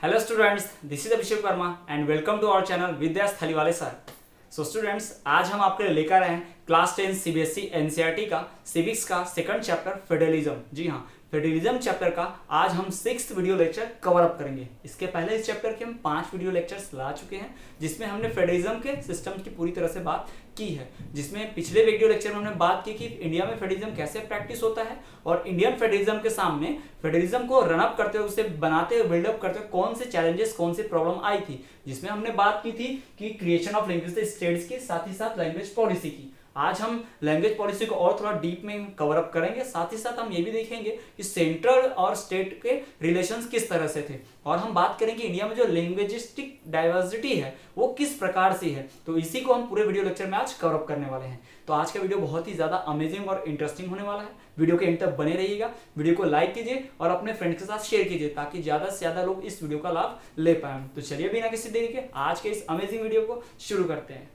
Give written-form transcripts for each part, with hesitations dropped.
Hello students, this is Abhishek Verma and welcome to our channel Vidya स्थलीवाले sir. So students, आज हम आपके लिए लेकर आए हैं क्लास 10 सीबीएसई एनसीईआरटी का सिविक्स का सेकंड चैप्टर फेडरलिज्म। जी हाँ, फेडरलिज्म चैप्टर का आज हम 6th video lecture cover up करेंगे। इसके पहले इस चैप्टर के हम 5 वीडियो लेक्चर्स ला चुके हैं जिसमें हमने फेडरलिज्म के सिस्टम की पूरी तरह से बात की है। जिसमें पिछले वीडियो लेक्चर में हमने बात की कि इंडिया में फेडरलिज्म कैसे प्रैक्टिस होता है और इंडियन फेडरलिज्म के सामने फेडरलिज्म को रनअप करते हुए, उसे बनाते हुए, बिल्डअप करते हुए कौन से चैलेंजेस, कौन सी प्रॉब्लम आई थी। जिसमें हमने बात की थी कि क्रिएशन ऑफ लिंग्विस्टिक स्टेट्स की, साथ ही साथ लैंग्वेज पॉलिसी की। आज हम लैंग्वेज पॉलिसी को और थोड़ा डीप में कवर अप करेंगे। साथ ही साथ हम ये भी देखेंगे कि सेंट्रल और स्टेट के रिलेशंस किस तरह से थे और हम बात करेंगे इंडिया में जो लैंग्वेजिस्टिक डाइवर्सिटी है वो किस प्रकार से है। तो इसी को हम पूरे वीडियो लेक्चर में आज कवर अप करने वाले हैं। तो आज का वीडियो बहुत ही ज्यादा अमेजिंग और इंटरेस्टिंग होने वाला है। वीडियो के एंड तक बने रहिएगा, वीडियो को लाइक कीजिए और अपने फ्रेंड्स के साथ शेयर कीजिए ताकि ज्यादा से ज्यादा लोग इस वीडियो का लाभ ले पाए। तो चलिए बिना किसी देरी के आज के इस अमेजिंग वीडियो को शुरू करते हैं।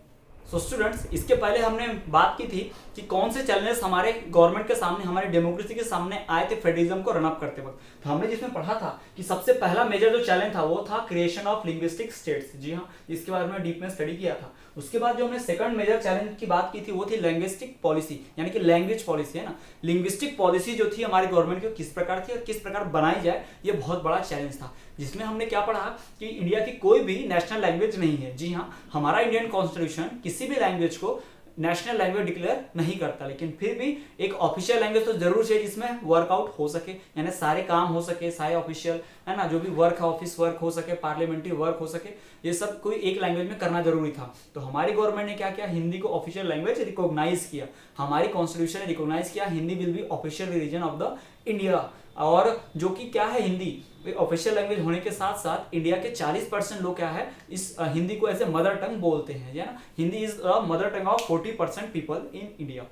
सो स्टूडेंट्स, इसके पहले हमने बात की थी कि कौन से चैलेंजेस हमारे गवर्नमेंट के सामने, हमारे डेमोक्रेसी के सामने आए थे फेडरलिज्म को रन अप करते वक्त। तो हमने जिसमें पढ़ा था कि सबसे पहला मेजर जो चैलेंज था वो था क्रिएशन ऑफ लिंग्विस्टिक स्टेट्स। जी हाँ, इसके बारे में डीप में स्टडी किया था। उसके बाद जो हमने सेकंड मेजर चैलेंज की बात की थी वो थी लैंग्विस्टिक पॉलिसी, यानी कि लैंग्वेज पॉलिसी है ना। लिंग्विस्टिक पॉलिसी जो थी हमारी गवर्नमेंट की किस प्रकार थी और किस प्रकार बनाई जाए, ये बहुत बड़ा चैलेंज था। जिसमें हमने क्या पढ़ा कि इंडिया की कोई भी नेशनल लैंग्वेज नहीं है। जी हाँ, हमारा इंडियन कॉन्स्टिट्यूशन किसी भी लैंग्वेज को नेशनल लैंग्वेज डिक्लेयर नहीं करता, लेकिन फिर भी एक ऑफिशियल लैंग्वेज तो जरूर चाहिए जिसमें वर्कआउट हो सके, यानी सारे काम हो सके, सारे ऑफिशियल है ना, जो भी वर्क है, ऑफिस वर्क हो सके, पार्लियामेंट्री वर्क हो सके, ये सब कोई एक लैंग्वेज में करना जरूरी था। तो हमारी गवर्नमेंट ने क्या किया, हिंदी को ऑफिशियल लैंग्वेज रिकॉग्नाइज किया। हमारी कॉन्स्टिट्यूशन ने रिकॉग्नाइज किया Hindi will be official religion of the India. और जो कि क्या है, हिंदी ऑफिशियल लैंग्वेज होने के साथ साथ इंडिया के 40% लोग क्या है इस हिंदी को एज ए मदर टंग बोलते हैं। या ना, Hindi is mother tongue of 40% people in India.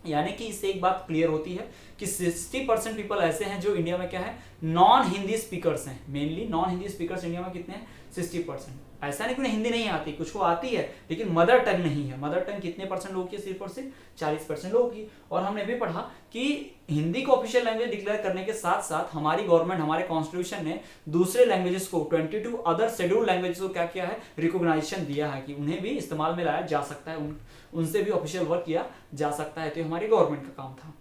यानी कि इससे एक बात क्लियर होती है कि 60% पीपल ऐसे हैं जो इंडिया में क्या है, नॉन हिंदी स्पीकर्स हैं। Mainly non Hindi speakers India में कितने हैं, 60%। ऐसा नहीं कि उन्हें हिंदी नहीं आती, कुछ को आती है लेकिन मदर टंग नहीं है। मदर टंग कितने परसेंट लोगों की, सिर्फ और सिर्फ 40% लोगों की। और हमने भी पढ़ा कि हिंदी को ऑफिशियल लैंग्वेज डिक्लेयर करने के साथ साथ हमारी गवर्नमेंट, हमारे कॉन्स्टिट्यूशन ने दूसरे लैंग्वेजेस को, 22 अदर शेड्यूल्ड लैंग्वेजेस को क्या किया है, रिकॉग्नाइजेशन दिया है कि उन्हें भी इस्तेमाल में लाया जा सकता है, उनसे भी ऑफिशियल वर्क किया जा सकता है। तो हमारी गवर्नमेंट का काम था।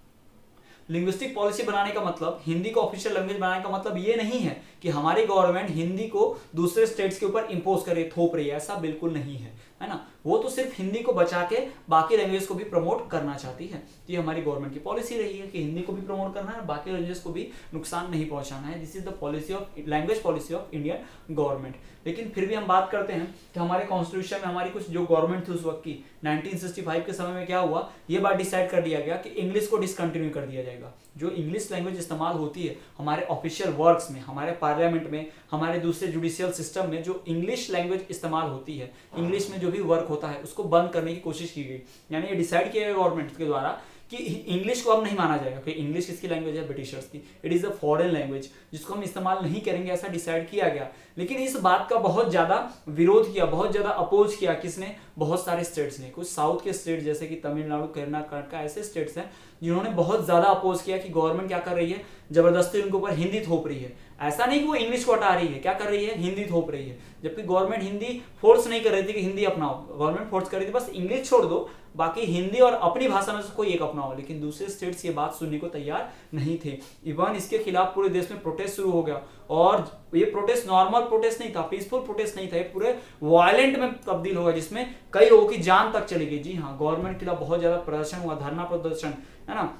लिंग्विस्टिक पॉलिसी बनाने का मतलब, हिंदी को ऑफिशियल लैंग्वेज बनाने का मतलब ये नहीं है कि हमारी गवर्नमेंट हिंदी को दूसरे स्टेट्स के ऊपर इंपोज कर रही है, थोप रही है, ऐसा बिल्कुल नहीं है ना। वो तो सिर्फ हिंदी को बचा के बाकी लैंग्वेज को भी प्रमोट करना चाहती है। ये हमारी गवर्नमेंट की पॉलिसी रही है कि हिंदी को भी प्रमोट करना है, बाकी लैंग्वेज को भी नुकसान नहीं पहुंचाना है। This is the policy of language policy of Indian government. लेकिन फिर भी हम बात करते हैं कि हमारे कॉन्स्टिट्यूशन में हमारी कुछ जो गवर्नमेंट थी उस वक्त की 1965 के समय में क्या हुआ, ये बात डिसाइड कर दिया गया कि इंग्लिश को डिसकंटिन्यू कर दिया जाएगा। जो इंग्लिश लैंग्वेज इस्तेमाल होती है हमारे ऑफिशियल वर्क्स में, हमारे पार्लियामेंट में, हमारे दूसरे जुडिशियल सिस्टम में, जो इंग्लिश लैंग्वेज इस्तेमाल होती है, इंग्लिश में जो भी वर्क होता है उसको बंद करने की कोशिश की गई। यानी ये डिसाइड किया गया गवर्नमेंट के द्वारा कि इंग्लिश को अब नहीं माना जाएगा कि इंग्लिश किसकी लैंग्वेज है, ब्रिटिशर्स की। It is a foreign language जिसको हम इस्तेमाल नहीं करेंगे, ऐसा डिसाइड किया गया। लेकिन इस बात का बहुत ज्यादा विरोध किया, बहुत ज्यादा अपोज किया। किसने, बहुत सारे स्टेट्स ने। कुछ साउथ के स्टेट जैसे कि तमिलनाडु, कर्नाटक ऐसे स्टेट्स हैं जिन्होंने बहुत ज्यादा अपोज किया कि गवर्नमेंट क्या कर रही है, जबरदस्ती उनके ऊपर हिंदी थोप रही है। ऐसा नहीं कि वो इंग्लिश को हटा रही है, क्या कर रही है, हिंदी थोप रही है। जबकि गवर्नमेंट हिंदी फोर्स नहीं कर रही थी कि हिंदी अपनाओ, गवर्नमेंट फोर्स कर रही थी बस इंग्लिश छोड़ दो, बाकी हिंदी और अपनी भाषा में से कोई एक अपनाओ। लेकिन दूसरे स्टेट्स ये बात सुनने को तैयार नहीं थे। इवन इसके खिलाफ पूरे देश में प्रोटेस्ट शुरू हो गया। और ये प्रोटेस्ट नॉर्मल प्रोटेस्ट नहीं था, पीसफुल प्रोटेस्ट नहीं था, ये पूरे वायलेंट में तब्दील हो गया जिसमें कई लोगों की जान तक चली गई। जी हाँ, गवर्नमेंट के खिलाफ बहुत ज्यादा प्रदर्शन हुआ, धरना प्रदर्शन है ना।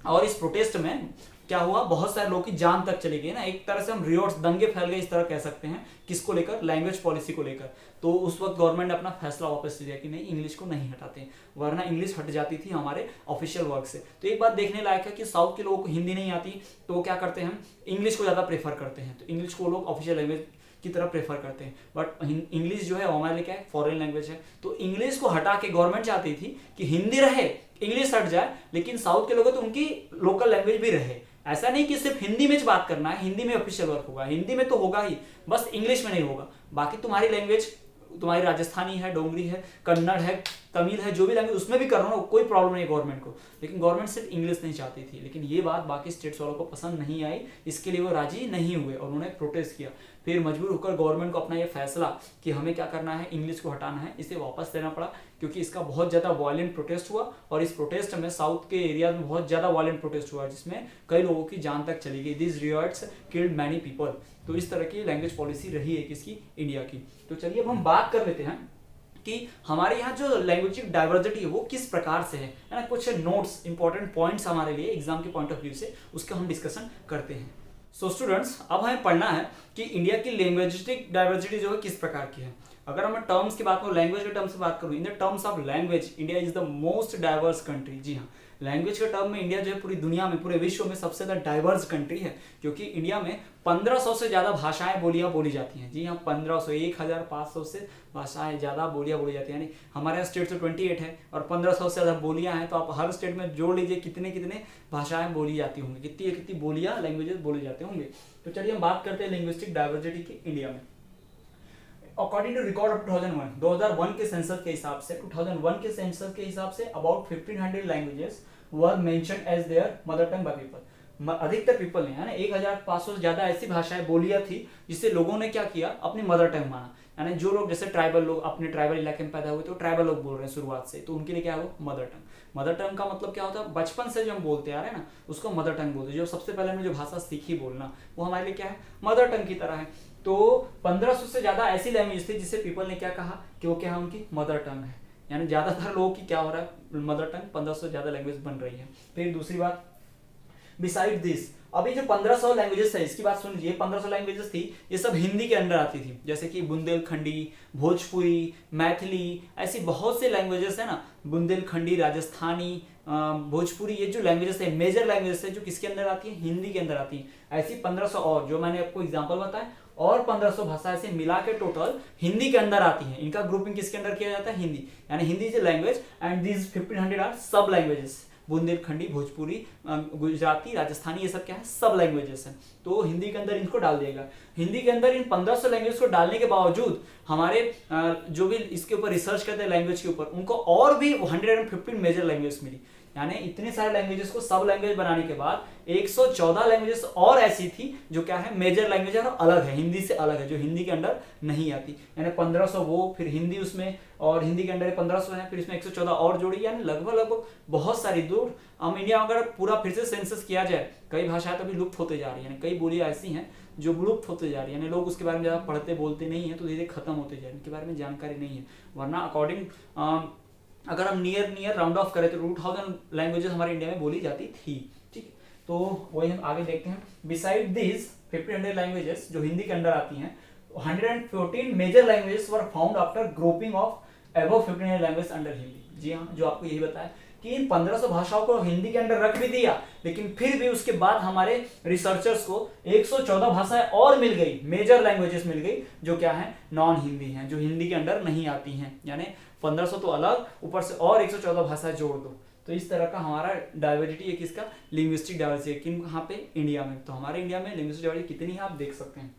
और इस प्रोटेस्ट में क्या हुआ, बहुत सारे लोगों की जान तक चली गई ना। एक तरह से हम रियोट्स, दंगे फैल गए इस तरह कह सकते हैं। किसको लेकर, लैंग्वेज पॉलिसी को लेकर। तो उस वक्त गवर्नमेंट ने अपना फैसला वापस लिया कि नहीं, इंग्लिश को नहीं हटाते, वरना इंग्लिश हट जाती थी हमारे ऑफिशियल वर्क से। तो एक बात देखने लायक है कि साउथ के लोगों को हिंदी नहीं आती तो वो क्या करते हैं, इंग्लिश को ज्यादा प्रेफर करते हैं। तो इंग्लिश को लोग ऑफिशियल लैंग्वेज की तरह प्रेफर करते हैं। बट इंग्लिश जो है हमारे लिए क्या है, फॉरेन लैंग्वेज है। तो इंग्लिश को हटा के गवर्नमेंट चाहती थी कि हिंदी रहे, इंग्लिश हट जाए, लेकिन साउथ के लोग तो उनकी लोकल लैंग्वेज भी रहे। ऐसा नहीं कि सिर्फ हिंदी में बात करना है, हिंदी में ऑफिशियल वर्क होगा, हिंदी में तो होगा ही, बस इंग्लिश में नहीं होगा। बाकी तुम्हारी लैंग्वेज, तुम्हारी राजस्थानी है, डोंगरी है, कन्नड़ है, तमिल है, जो भी लैंग्वेज उसमें भी कर रहा हूँ, कोई प्रॉब्लम नहीं गवर्नमेंट को। लेकिन गवर्नमेंट सिर्फ इंग्लिश नहीं चाहती थी। लेकिन ये बात बाकी स्टेट्स वालों को पसंद नहीं आई, इसके लिए वो राजी नहीं हुए और उन्होंने प्रोटेस्ट किया। फिर मजबूर होकर गवर्नमेंट को अपना ये फैसला कि हमें क्या करना है, इंग्लिश को हटाना है, इसे वापस लेना पड़ा, क्योंकि इसका बहुत ज़्यादा वायलेंट प्रोटेस्ट हुआ और इस प्रोटेस्ट में साउथ के एरिया में बहुत ज़्यादा वायलेंट प्रोटेस्ट हुआ जिसमें कई लोगों की जान तक चली गई। This riots killed many people. तो इस तरह की लैंग्वेज पॉलिसी रही है किसकी, इंडिया की। तो चलिए अब हम बात कर लेते हैं कि हमारे यहाँ जो लैंग्वेजिक डाइवर्सिटी है वो किस प्रकार से है ना। कुछ नोट्स, इंपॉर्टेंट पॉइंट्स हमारे लिए एग्जाम के पॉइंट ऑफ व्यू से, उसका हम डिस्कशन करते हैं। सो स्टूडेंट्स, अब हमें पढ़ना है कि इंडिया की लैंग्वेजिक डाइवर्सिटी जो है किस प्रकार की है। अगर हम टर्म्स की बात करूँ, लैंग्वेज के टर्म्स की बात करूँ, in the terms of language India is the most diverse country. जी हाँ, लैंग्वेज के टर्म में इंडिया जो है पूरी दुनिया में, पूरे विश्व में सबसे ज़्यादा डाइवर्स कंट्री है, क्योंकि इंडिया में 1500 से ज़्यादा भाषाएं बोलियाँ बोली जाती हैं। जी हाँ, 1500, 1500 से भाषाएं ज़्यादा बोलियाँ बोली जाती हैं। यानी हमारे यहाँ स्टेट तो 28 है और 1500 से ज़्यादा बोलियाँ हैं, तो आप हर स्टेट में जोड़ लीजिए कितने कितने भाषाएं बोली जाती होंगी, कितनी कितनी बोलियाँ, लैंग्वेजेस बोले जाते होंगे। तो चलिए हम बात करते हैं लिंग्विस्टिक डाइवर्सिटी की इंडिया में। अकॉर्डिंग टू रिकॉर्ड ऑफ 2001 के सेंसस के हिसाब से, 2001 के सेंसस के हिसाब से about 1500 languages were mentioned as their mother tongue by people. अधिकतर पीपल ने, यानी 1500 से ज्यादा ऐसी भाषाएं बोलियां थी जिसे लोगों ने क्या किया, अपनी मदर टंग माना। यानी जो लोग जैसे ट्राइबल लोग अपने ट्राइबल इलाके में पैदा हुए तो ट्राइबल लोग बोल रहे हैं शुरुआत से, तो उनके लिए क्या है वो मदर टंग। मदर टंग का मतलब क्या होता है, बचपन से जो हम बोलते आ रहे हैं ना उसको मदर टंग बोलते हैं। जो सबसे पहले हमने जो भाषा सीखी बोलना वो हमारे लिए क्या है, मदर टंग की तरह है। तो 1500 से ज्यादा ऐसी लैंग्वेज थी जिसे पीपल ने क्या कहा कि वो क्या है, उनकी मदर टंग है। यानी ज्यादातर लोगों की क्या हो रहा है, मदर टंग 1500 से ज्यादा लैंग्वेज बन रही है। फिर दूसरी बात, बिसाइड दिस, अभी जो 1500 लैंग्वेजेस है इसकी बात सुन लीजिए। 1500 लैंग्वेजेस थी, ये सब हिंदी के अंडर आती थी, जैसे कि बुंदेलखंडी, भोजपुरी, मैथिली, ऐसी बहुत से लैंग्वेजेस है ना, बुंदेलखंडी, राजस्थानी, भोजपुरी, ये जो लैंग्वेजेस है मेजर लैंग्वेजेस है जो किसके अंदर आती है, हिंदी के अंदर आती है। ऐसी 1500 और जो मैंने आपको एग्जांपल बताया और 1500 भाषा ऐसे मिला के टोटल हिंदी के अंदर आती है। इनका ग्रुपिंग किसके अंदर किया जाता है, हिंदी। यानी Hindi is a language and these 1500 are सब लैंग्वेजेस। बुंदेलखंडी, भोजपुरी, गुजराती, राजस्थानी, ये सब क्या है, सब लैंग्वेजेस हैं। तो हिंदी के अंदर इनको डाल दिएगा। हिंदी के अंदर इन 1500 लैंग्वेज को डालने के बावजूद हमारे जो भी इसके ऊपर रिसर्च करते हैं लैंग्वेज के ऊपर, उनको और भी 115 मेजर लैंग्वेज मिली। यानी इतने सारे लैंग्वेजेस को सब लैंग्वेज बनाने के बाद 114 लैंग्वेजेस और ऐसी थी जो क्या है, मेजर लैंग्वेज है और अलग है, हिंदी से अलग है, जो हिंदी के अंडर नहीं आती। यानी 1500 वो, फिर हिंदी उसमें, और हिंदी के अंडर 1500 है, फिर इसमें 114 और जोड़ी, यानी लगभग बहुत सारी। दूर हम इंडिया अगर पूरा फिर से सेंसस किया जाए, कई भाषाएं तो अभी लुप्त होते जा रही है, कई बोलियां ऐसी हैं जो लुप्त होते जा रही है, लोग उसके बारे में ज़्यादा पढ़ते बोलते नहीं है, तो धीरे खत्म होते जा रहे हैं, इनके बारे में जानकारी नहीं है। वरना अकॉर्डिंग अगर हम नियर राउंड ऑफ करें तो 2000 लैंग्वेजेस हमारे इंडिया में बोली जाती थी। ठीक, तो वही हम आगे देखते हैं। बिसाइड दिस 1500 लैंग्वेजेस जो हिंदी के अंदर आती हैं, 114 major languages were found after grouping of above 1500 language under Hindi. जी हाँ, जो आपको यही बताया कि इन 1500 भाषाओं को हिंदी के अंदर रख भी दिया, लेकिन फिर भी उसके बाद हमारे रिसर्चर्स को 114 भाषाएं और मिल गई, मेजर लैंग्वेजेस मिल गई, जो क्या है, नॉन हिंदी हैं, जो हिंदी के अंदर नहीं आती हैं। यानी 1500 तो अलग, ऊपर से और 114 भाषाएं जोड़ दो। तो इस तरह का हमारा डाइवर्सिटी है, किसका, लिंग्विस्टिक डाइवर्सिटी। किन, कहाँ पे, इंडिया में। तो हमारे इंडिया में लिंग्विस्टिक डाइवर्सिटी कितनी है आप देख सकते हैं।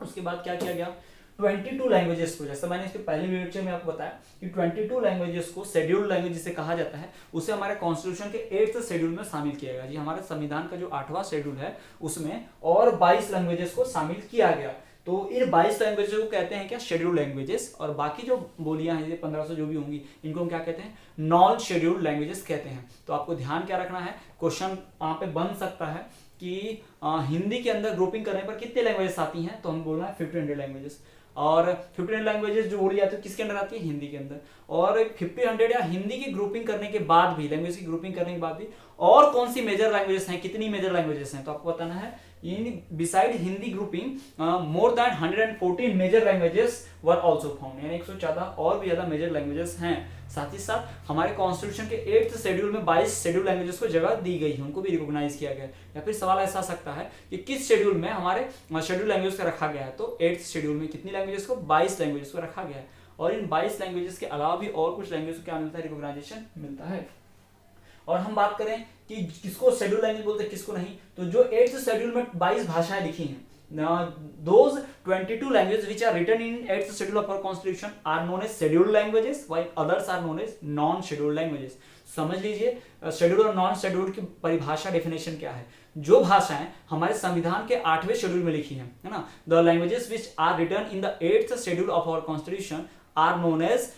उसके बाद क्या किया गया, 22 लैंग्वेजेस को, जैसे मैंने इसके पहले लेक्चर में आपको बताया कि 22 लैंग्वेजेस को शेड्यूल्ड लैंग्वेज जिसे कहा जाता है, उसे हमारे कॉन्स्टिट्यूशन के 8th शेड्यूल में शामिल किया गया। जी, हमारे संविधान का जो 8वां शेड्यूल है उसमें और 22 लैंग्वेजेस को शामिल किया गया। तो इन 22 लैंग्वेजेस को कहते हैं क्या, शेड्यूल्ड लैंग्वेजेस, और बाकी जो बोलियां हैं, 1500 जो भी होंगी, इनको हम क्या कहते हैं, नॉन शेड्यूल्ड लैंग्वेजेस कहते हैं। तो आपको ध्यान क्या रखना है, क्वेश्चन वहां पे बन सकता है कि हिंदी के अंदर ग्रुपिंग करने पर कितने लैंग्वेजेस आती हैं, तो हम बोलना है 1500 लैंग्वेजेस। और 1500 लैंग्वेजेस जो बोली जाती है किसके अंदर आती है, हिंदी के अंदर। और 1500 या हिंदी की ग्रुपिंग करने के बाद भी, लैंग्वेज की ग्रुपिंग करने के बाद भी और कौन सी मेजर लैंग्वेजेस हैं, कितनी मेजर लैंग्वेजेस हैं, तो आपको बताना है। In beside Hindi grouping more than 114 major languages were also found, यानी 114 और भी ज्यादा मेजर लैंग्वेजेस हैं। साथ ही साथ हमारे कॉन्स्टिट्यूशन के 8th शेड्यूल में 22 शेड्यूल लैंग्वेजेस को जगह दी गई है, उनको भी रिकॉग्नाइज किया गया है। या फिर सवाल ऐसा आ सकता है कि किस शेड्यूल में हमारे शेड्यूल लैंग्वेज का रखा गया है, तो 8th शेड्यूल में कितनी लैंग्वेजेस को, 22 लैंग्वेजेस को रखा गया है। और इन 22 लैंग्वेजेस के अलावा भी और कुछ लैंग्वेज को क्या मिलता है, रिकॉग्नाइजेशन मिलता है। और हम बात करें कि किसको शेड्यूल लैंग्वेज बोलते हैं, किसको नहीं, तो जो 8th शेड्यूल में 22 भाषाएं लिखी हैं, those 22 languages which are written in 8th schedule of our constitution are known as scheduled languages while others are known as non scheduled languages. समझ लीजिए शेड्यूल और नॉन शेड्यूल्ड की परिभाषा डेफिनेशन क्या है. जो भाषाएं हमारे संविधान के 8वें शेड्यूल में लिखी हैं, है ना, the languages which are written in the 8th schedule of our constitution are known as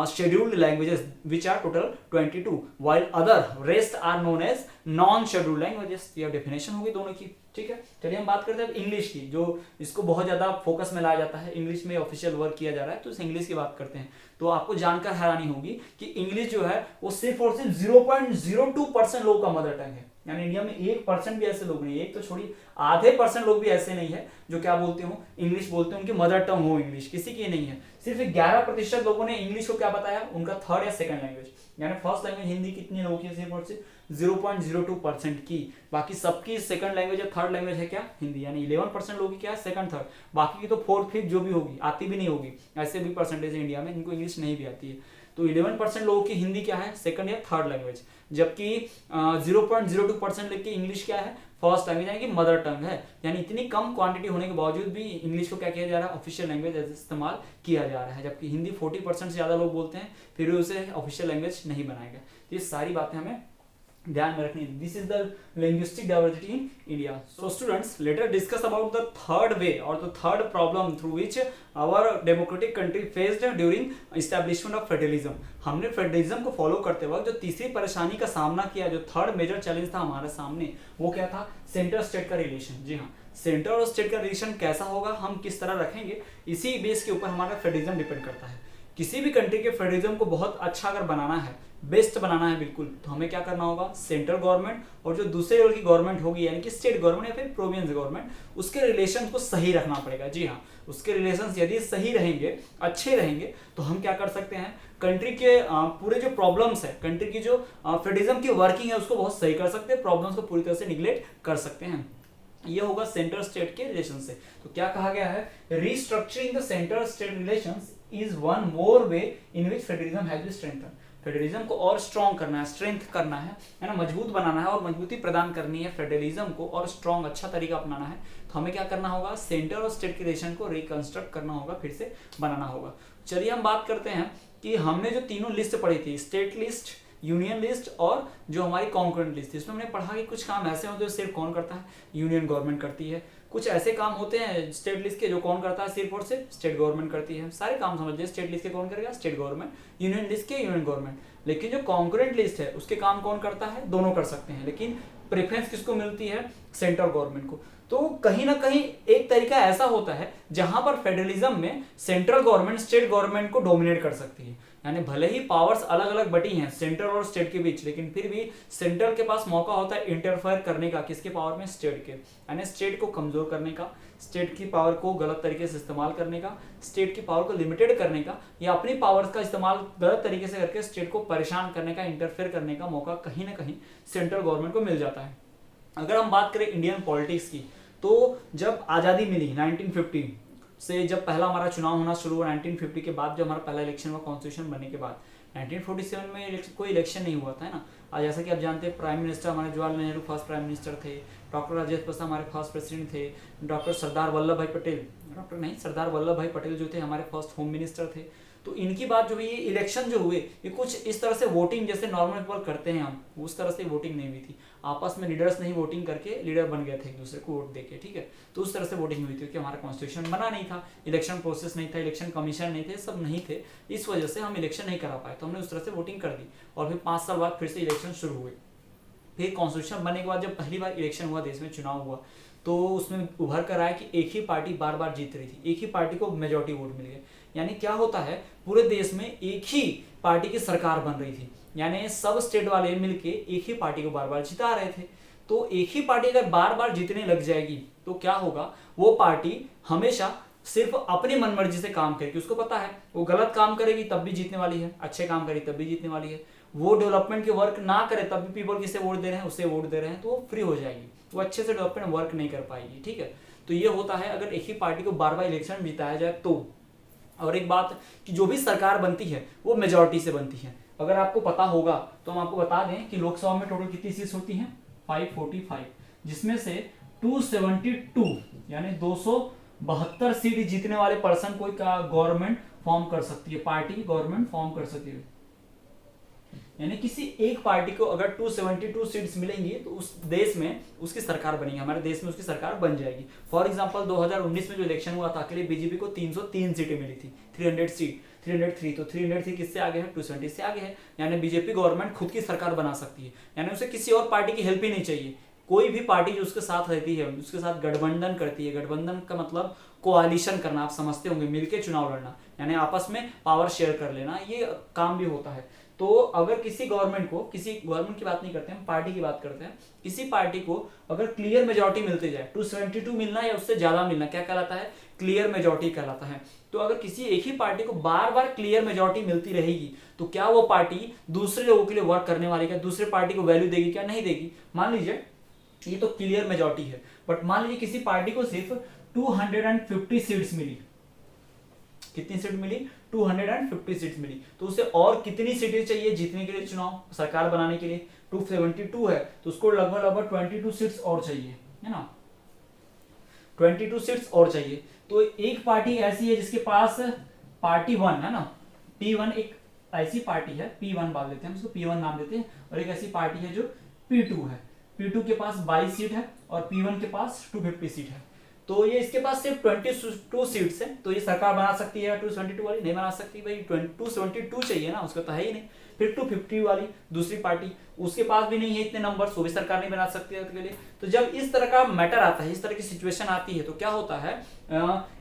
scheduled languages which are total 22 while other rest are known as non scheduled languages. ये डेफिनेशन होगी दोनों की. ठीक है, चलिए हम बात करते हैं इंग्लिश की, जो इसको बहुत ज्यादा फोकस में लाया जाता है. इंग्लिश में ऑफिशियल वर्क किया जा रहा है, तो इस इंग्लिश की बात करते हैं. तो आपको जानकर हैरानी होगी कि इंग्लिश जो है वो सिर्फ और सिर्फ 0.02% लोगों का मदर टंग है. यानी इंडिया में 1% भी ऐसे लोग नहीं, एक तो छोड़ी आधे % लोग भी ऐसे नहीं है जो क्या बोलते हो, इंग्लिश बोलते हैं, उनकी मदर टंग हो इंग्लिश. किसी की नहीं है. सिर्फ 11% लोगों ने इंग्लिश को क्या बताया, उनका थर्ड या सेकंड लैंग्वेज. यानी फर्स्ट लैंग्वेज हिंदी कितनी लोगों की, सिर्फ और सिर्फ 0.02% की. बाकी सबकी सेकंड लैंग्वेज या थर्ड लैंग्वेज है क्या, हिंदी. यानी 11% लोगों की क्या है, सेकंड थर्ड. बाकी की तो फोर्थ फिफ्थ जो भी होगी, आती भी नहीं होगी. ऐसे भी परसेंटेज है इंडिया में, इनको इंग्लिश नहीं भी आती है. तो 11% लोगों की हिंदी क्या है, सेकंड या थर्ड लैंग्वेज. जबकि 0.02% लेके इंग्लिश क्या है, फर्स्ट लैंग्वेज, यानी कि मदर टंग है. यानी इतनी कम क्वांटिटी होने के बावजूद भी इंग्लिश को क्या किया जा रहा है, ऑफिशियल लैंग्वेज इस्तेमाल किया जा रहा है. जबकि हिंदी 40% से ज्यादा लोग बोलते हैं, फिर भी उसे ऑफिशियल लैंग्वेज नहीं बनाएगा. तो ये सारी बातें हमें ध्यान में रखनी. This is the linguistic diversity in India. So students, let us discuss about the third way और the third problem through which our democratic country faced during establishment of federalism. हमने फेडरलिज्म को फॉलो करते वक्त जो तीसरी परेशानी का सामना किया, जो थर्ड मेजर चैलेंज था हमारे सामने, वो क्या था, सेंटर स्टेट का रिलेशन. जी हाँ, सेंटर और स्टेट का रिलेशन कैसा होगा, हम किस तरह रखेंगे, इसी बेस के ऊपर हमारा फेडरलिज्म डिपेंड करता है. किसी भी कंट्री के फेडरलिज्म को बहुत अच्छा अगर बनाना है, बेस्ट बनाना है बिल्कुल, तो हमें क्या करना होगा, सेंट्रल गवर्नमेंट और जो दूसरे लेवल की गवर्नमेंट होगी, यानी कि स्टेट गवर्नमेंट या फिर प्रोविंस गवर्नमेंट, उसके रिलेशन को सही रखना पड़ेगा. जी हाँ, उसके रिलेशन यदि सही रहेंगे, अच्छे रहेंगे, तो हम क्या कर सकते हैं, कंट्री के पूरे जो प्रॉब्लम्स है, कंट्री की जो फेडरलिज्म की वर्किंग है, उसको बहुत सही कर सकते हैं, प्रॉब्लम्स को पूरी तरह से निगलेक्ट कर सकते हैं. ये होगा सेंटर स्टेट के रिलेशन से. तो क्या कहा गया है, restructuring the centre state relations is one more way in which federalism has been strengthened. Federalism को और स्ट्रॉन्ग करना है, स्ट्रेंथ करना है ना, मजबूत बनाना है और मजबूती प्रदान करनी है फेडरलिज्म को, और स्ट्रॉन्ग अच्छा तरीका अपनाना है. तो हमें क्या करना होगा, सेंटर और स्टेट के रिलेशन को रिकंस्ट्रक्ट करना होगा, फिर से बनाना होगा. चलिए हम बात करते हैं कि हमने जो तीनों लिस्ट पढ़ी थी, स्टेट लिस्ट, यूनियन लिस्ट और जो हमारी कॉन्करेंट लिस्ट थी, इसमें हमने पढ़ा कि कुछ काम ऐसे होते हैं सिर्फ कौन करता है, यूनियन गवर्नमेंट करती है. कुछ ऐसे काम होते हैं स्टेट लिस्ट के जो कौन करता है, सिर्फ और सिर्फ स्टेट गवर्नमेंट करती है. सारे काम समझ लीजिए, स्टेट लिस्ट के कौन करेगा, स्टेट गवर्नमेंट. यूनियन लिस्ट के यूनियन गवर्नमेंट. लेकिन जो कॉन्करेंट लिस्ट है उसके काम कौन करता है, दोनों कर सकते हैं. लेकिन प्रेफरेंस किसको मिलती है, सेंट्रल गवर्नमेंट को. तो कहीं ना कहीं एक तरीका ऐसा होता है जहां पर फेडरलिज्म में सेंट्रल गवर्नमेंट स्टेट गवर्नमेंट को डोमिनेट कर सकती है. यानी भले ही पावर्स अलग अलग बटी हैं सेंट्रल और स्टेट के बीच, लेकिन फिर भी सेंट्रल के पास मौका होता है इंटरफेयर करने का, किसके पावर में, स्टेट के. यानी स्टेट को कमजोर करने का, स्टेट की पावर को गलत तरीके से इस्तेमाल करने का, स्टेट की पावर को लिमिटेड करने का, या अपनी पावर्स का इस्तेमाल गलत तरीके से करके स्टेट को परेशान करने का, इंटरफेयर करने का मौका कहीं ना कहीं सेंट्रल गवर्नमेंट को मिल जाता है. अगर हम बात करें इंडियन पॉलिटिक्स की, तो जब आज़ादी मिली 1950 से, जब पहला हमारा चुनाव होना शुरू हुआ 1950 के बाद, जब हमारा पहला इलेक्शन हुआ कॉन्स्टिट्यूशन बनने के बाद, 1947 में कोई इलेक्शन नहीं हुआ था, है ना. आज जैसा कि आप जानते हैं, प्राइम मिनिस्टर हमारे Jawaharlal Nehru first prime minister थे, डॉक्टर राजेंद्र प्रसाद हमारे फर्स्ट प्रेसिडेंट थे, डॉक्टर सरदार वल्लभ भाई पटेल जो थे हमारे फर्स्ट होम मिनिस्टर थे. तो इनकी बात जो हुई, ये इलेक्शन जो हुए, ये कुछ इस तरह से वोटिंग जैसे नॉर्मल पीपल करते हैं हम, उस तरह से वोटिंग नहीं हुई थी. आपस में लीडर्स नहीं वोटिंग करके लीडर बन गए थे एक दूसरे को वोट देके, ठीक है. तो उस तरह से वोटिंग हुई थी, क्योंकि हमारा कॉन्स्टिट्यूशन बना नहीं था, इलेक्शन प्रोसेस नहीं था, इलेक्शन कमीशन नहीं थे, सब नहीं थे. इस वजह से हम इलेक्शन नहीं करा पाए, तो हमने उस तरह से वोटिंग कर दी. और फिर 5 साल बाद फिर से इलेक्शन शुरू हुए. फिर कॉन्स्टिट्यूशन बनने के बाद जब पहली बार इलेक्शन हुआ, देश में चुनाव हुआ, तो उसमें उभर कर आया कि एक ही पार्टी बार बार जीत रही थी, एक ही पार्टी को मेजॉरिटी वोट मिल गए. यानी क्या होता है, पूरे देश में एक ही पार्टी की सरकार बन रही थी, यानी सब स्टेट वाले मिलके एक ही पार्टी को बार बार जिता रहे थे. तो एक ही पार्टी अगर बार बार जीतने लग जाएगी तो क्या होगा, वो पार्टी हमेशा सिर्फ अपनी मनमर्जी से काम करेगी. उसको पता है वो गलत काम करेगी तब भी जीतने वाली है, अच्छे काम करेगी तब भी जीतने वाली है. वो डेवलपमेंट के वर्क ना करे तब भी पीपल किसे वोट दे रहे हैं, उसे वोट दे रहे हैं, तो वो फ्री हो जाएगी, वो अच्छे से डेवलपमेंट वर्क नहीं कर पाएगी. ठीक है, तो ये होता है अगर एक ही पार्टी को बार बार इलेक्शन जिताया जाए तो. और एक बात कि जो भी सरकार बनती है वो मेजॉरिटी से बनती है. अगर आपको पता होगा तो हम आपको बता दें कि लोकसभा में टोटल कितनी सीट्स होती हैं, 545, जिसमें से 272 यानी 272 सीट जीतने वाले पर्सन कोई का गवर्नमेंट फॉर्म कर सकती है, पार्टी गवर्नमेंट फॉर्म कर सकती है। यानी किसी एक पार्टी को अगर 272 सीट्स मिलेंगी तो उस देश में उसकी सरकार बनेगी, हमारे देश में उसकी सरकार बन जाएगी। फॉर एग्जांपल 2019 में जो इलेक्शन हुआ था, अकेले बीजेपी को 303 सीटें मिली थी, 300 सीट, 303, तो 303 किससे आगे है, 270 से आगे है। यानी बीजेपी गवर्नमेंट खुद की सरकार बना सकती है, यानी उसे किसी और पार्टी की हेल्प ही नहीं चाहिए। कोई भी पार्टी जो उसके साथ रहती है, उसके साथ गठबंधन करती है, गठबंधन का मतलब कोalition करना, आप समझते होंगे, मिलकर चुनाव लड़ना, यानी आपस में पावर शेयर कर लेना, ये काम भी होता है। तो अगर किसी गवर्नमेंट को, किसी गवर्नमेंट की बात नहीं करते हम, पार्टी की बात करते हैं, किसी पार्टी को अगर क्लियर मेजॉरिटी मिलती जाए, 272 मिलना या उससे ज्यादा मिलना क्या कहलाता है, क्लियर मेजॉरिटी कहलाता है। तो अगर किसी एक ही पार्टी को बार बार क्लियर मेजॉरिटी मिलती रहेगी तो क्या वो पार्टी दूसरे लोगों के लिए वर्क करने वाली, क्या दूसरे पार्टी को वैल्यू देगी, क्या नहीं देगी। मान लीजिए ये तो क्लियर मेजॉरिटी है, बट मान लीजिए किसी पार्टी को सिर्फ 250 सीट्स मिली, कितनी सीट मिली, 250 सीट मिली, तो उसे और कितनी सीटें चाहिए जीतने के लिए, चुनाव सरकार बनाने के लिए, 272 है तो उसको लगभग 22 सीट्स और चाहिए, है ना, 22 सीट्स और चाहिए। तो एक पार्टी ऐसी है जिसके पास पार्टी 1 है ना, P1 एक ऐसी पार्टी है, P1 बात लेते हैं, उसको P1 नाम देते हैं, और एक ऐसी पार्टी है जो P2 है, P2 के पास 22 सीट है और P1 के पास 250 सीट है। तो ये इसके पास सिर्फ 22 सीट्स है, तो ये सरकार बना सकती है 272 वाली, नहीं बना सकती भाई, 272 चाहिए ना, उसका तो है ही नहीं। फिर 250 वाली दूसरी पार्टी, उसके पास भी नहीं है इतने नंबर, वो भी सरकार नहीं बना सकती है के लिए। तो जब इस तरह का मैटर आता है, इस तरह की सिचुएशन आती है, तो क्या होता है,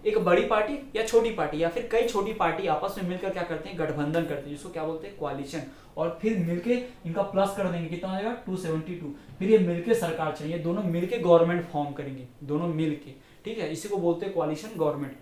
एक बड़ी पार्टी या छोटी पार्टी या फिर कई छोटी पार्टी आपस में मिलकर क्या करते हैं, गठबंधन करते हैं, जिसको क्या बोलते हैं, कोalition, और फिर मिलके इनका प्लस कर देंगे, कितना हो जाएगा 272, फिर ये मिलके सरकार चाहिए, दोनों मिलके गवर्नमेंट फॉर्म करेंगे, दोनों मिलके, ठीक है, इसी को बोलते हैं कोalition गवर्नमेंट।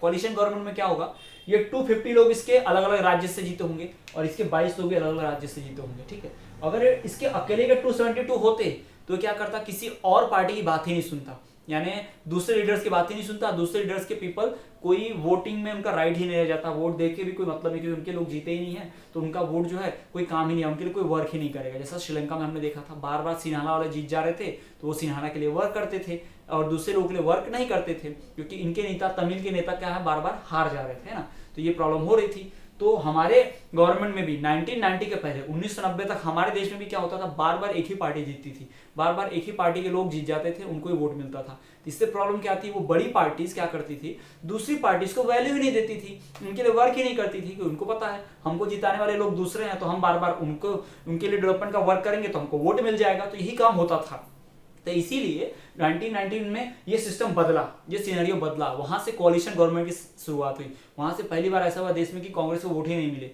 कोaliशन गवर्नमेंट में क्या होगा, ये 250 लोग इसके अलग अलग राज्य से जीते होंगे और इसके 22 लोग भी अलग अलग राज्य से जीते होंगे, ठीक है। अगर इसके अकेले के 272 होते तो क्या करता, किसी और पार्टी की बात ही नहीं सुनता, यानी दूसरे लीडर्स की बात ही नहीं सुनता, दूसरे लीडर्स के पीपल कोई वोटिंग में उनका राइट ही नहीं रह जाता, वोट दे के भी कोई मतलब नहीं, क्योंकि उनके लोग जीते ही नहीं है, तो उनका वोट जो है कोई काम ही नहीं है, उनके लिए कोई वर्क ही नहीं करेगा। जैसा श्रीलंका में हमने देखा था, बार बार सिन्हाला वाले जीत जा रहे थे तो वो सिन्हाला के लिए वर्क करते थे और दूसरे लोगों के लिए वर्क नहीं करते थे, क्योंकि इनके नेता, तमिल के नेता क्या है, बार बार हार जा रहे थे ना, तो ये प्रॉब्लम हो रही थी। तो हमारे गवर्नमेंट में भी 1990 के पहले 1990 तक हमारे देश में भी क्या होता था, बार बार एक ही पार्टी जीतती थी, बार बार एक ही पार्टी के लोग जीत जाते थे, उनको ही वोट मिलता था। इससे प्रॉब्लम क्या थी, वो बड़ी पार्टीज क्या करती थी, दूसरी पार्टीज को वैल्यू ही नहीं देती थी, उनके लिए वर्क ही नहीं करती थी, कि उनको पता है हमको जिताने वाले लोग दूसरे हैं, तो हम बार बार उनको, उनके लिए डेवलपमेंट का वर्क करेंगे तो हमको वोट मिल जाएगा, तो यही काम होता था। तो इसीलिए 1919 में ये सिस्टम बदला, ये सिनेरियो बदला, वहां से कोalition गवर्नमेंट की शुरुआत हुई। वहां से पहली बार ऐसा हुआ देश में कि कांग्रेस को वोट ही नहीं मिले,